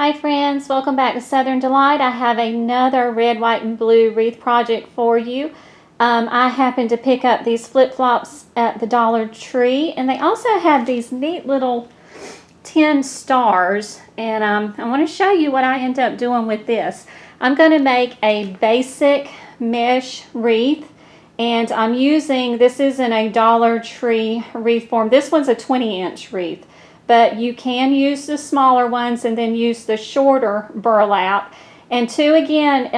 Hi friends, welcome back to Southern Delight. I have another red, white, and blue wreath project for you. I happened to pick up these flip-flops at the Dollar Tree, and they also have these neat little tin stars, and I want to show you what I end up doing with this. I'm going to make a basic mesh wreath, and I'm using, this isn't a Dollar Tree wreath form. This one's a 20-inch wreath. But you can use the smaller ones and then use the shorter burlap. And again,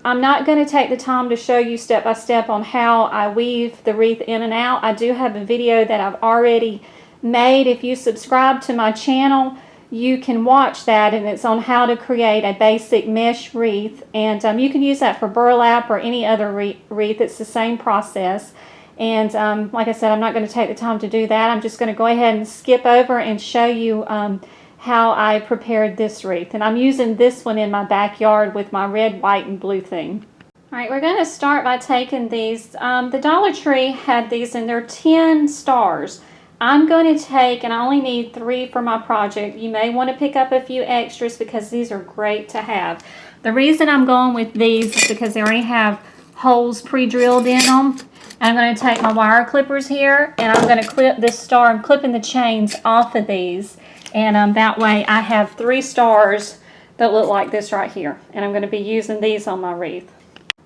I'm not going to take the time to show you step by step on how I weave the wreath in and out. I do have a video that I've already made. If you subscribe to my channel, you can watch that, and it's on how to create a basic mesh wreath. And you can use that for burlap or any other wreath. It's the same process. And like I said, I'm not going to take the time to do that. I'm just going to go ahead and skip over and show you how I prepared this wreath. And I'm using this one in my backyard with my red, white, and blue theme. Alright, we're going to start by taking these. The Dollar Tree had these, and they're 10 stars. I'm going to take, and I only need 3 for my project. You may want to pick up a few extras because these are great to have. The reason I'm going with these is because they already have holes pre-drilled in them. I'm going to take my wire clippers here, and I'm going to clip this star. I'm clipping the chains off of these, and that way I have 3 stars that look like this right here, and I'm going to be using these on my wreath.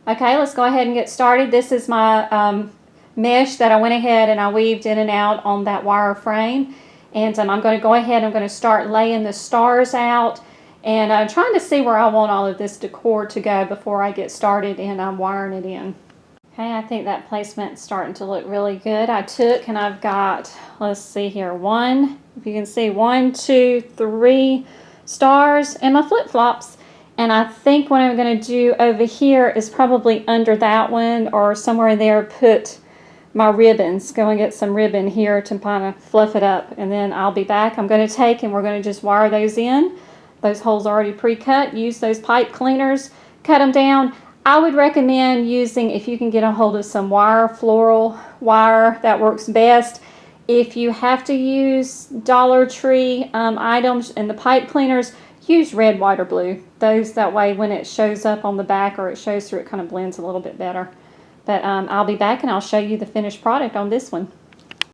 Okay, let's go ahead and get started. This is my mesh that I went ahead and I weaved in and out on that wire frame, and I'm going to go ahead, I'm going to start laying the stars out, and I'm trying to see where I want all of this decor to go before I get started and I'm wiring it in. Okay, I think that placement's starting to look really good. I took, and I've got, let's see here, if you can see, 1, 2, 3 stars and my flip-flops. And I think what I'm going to do over here is probably under that one or somewhere in there put my ribbons. Go and get some ribbon here to kind of fluff it up. And then I'll be back. I'm going to take, and we're going to just wire those in. Those holes already pre-cut. Use those pipe cleaners. Cut them down. I would recommend using, if you can get a hold of some wire, floral wire, that works best. If you have to use Dollar Tree items and the pipe cleaners, use red, white, or blue. Those, that way when it shows up on the back or it shows through, it kind of blends a little bit better. But I'll be back and I'll show you the finished product on this one.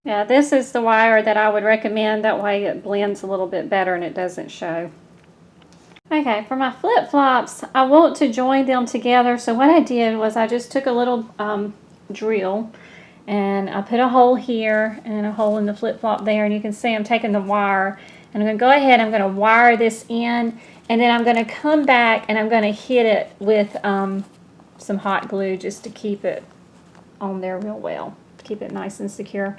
Yeah, this is the wire that I would recommend. That way it blends a little bit better and it doesn't show. Okay, for my flip-flops, I want to join them together. So what I did was I just took a little drill, and I put a hole here and a hole in the flip-flop there. And you can see I'm taking the wire, and I'm going to go ahead, I'm going to wire this in, and then I'm going to come back and I'm going to hit it with some hot glue just to keep it on there real well, to keep it nice and secure.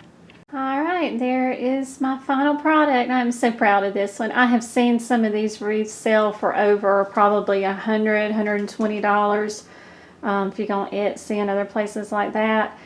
Alright, there is my final product. I'm so proud of this one. I have seen some of these wreaths sell for over probably $100, $120 if you go on Etsy and other places like that.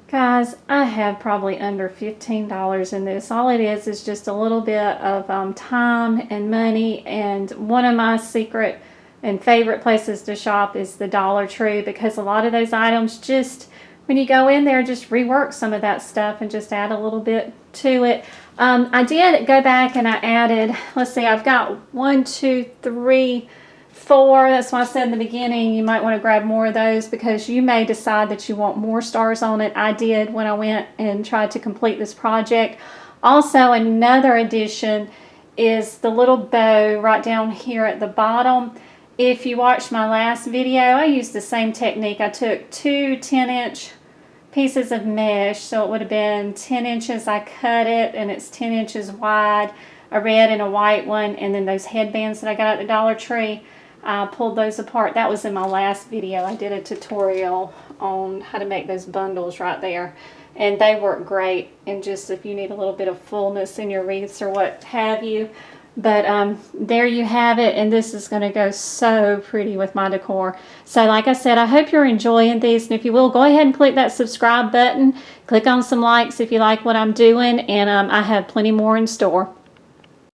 Guys, I have probably under $15 in this. All it is just a little bit of time and money, and one of my secret and favorite places to shop is the Dollar Tree, because a lot of those items, just when you go in there, just rework some of that stuff and just add a little bit to it. I did go back and I added, let's see, I've got 1, 2, 3, 4. That's why I said in the beginning you might want to grab more of those, because you may decide that you want more stars on it. I did when I went and tried to complete this project. Also, another addition is the little bow right down here at the bottom. If you watched my last video, I used the same technique. I took 2 10-inch pieces of mesh, so it would have been 10 inches. I cut it, and it's 10 inches wide, a red and a white one, and then those headbands that I got at the Dollar Tree, I pulled those apart. That was in my last video. I did a tutorial on how to make those bundles right there, and they work great, and just if you need a little bit of fullness in your wreaths or what have you. But there you have it, and this is going to go so pretty with my decor. So like I said, I hope you're enjoying these, and if you will, go ahead and click that subscribe button. Click on some likes if you like what I'm doing, and I have plenty more in store.